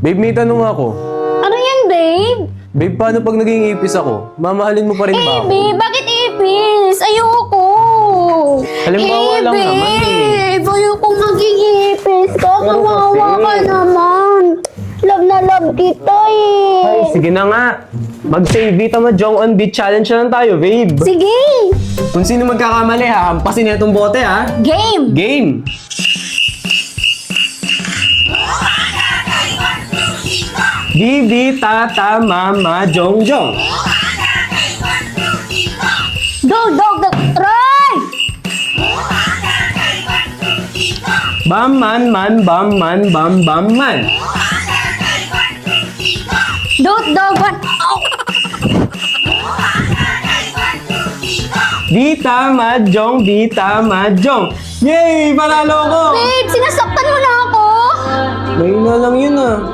Babe, may tanong ako. Ano yan, babe? Babe, paano pag naging ipis ako? Mamahalin mo pa rin ba ako? Babe, bakit ipis? Ayoko. Halimbawa lang naman eh. Babe, ayokong maging ipis. Kakawawa ka naman. Love na love kita eh. Ay, sige na nga. Mag-save Vita Mahjong on beat challenge na lang tayo, babe. Sige. Kung sino magkakamali ha, hampasin na itong bote ha. Game. Game! Bibi, tata, mama, jong, jong. Dog, dog, dog. Try! Bam, man, bam, man, bam, man. Dog, dog, one. Ow! Vita Mahjong, Vita Mahjong. Yay! Panalo ko! Babe, sinasaktan mo na ako. Mahina lang yun ah.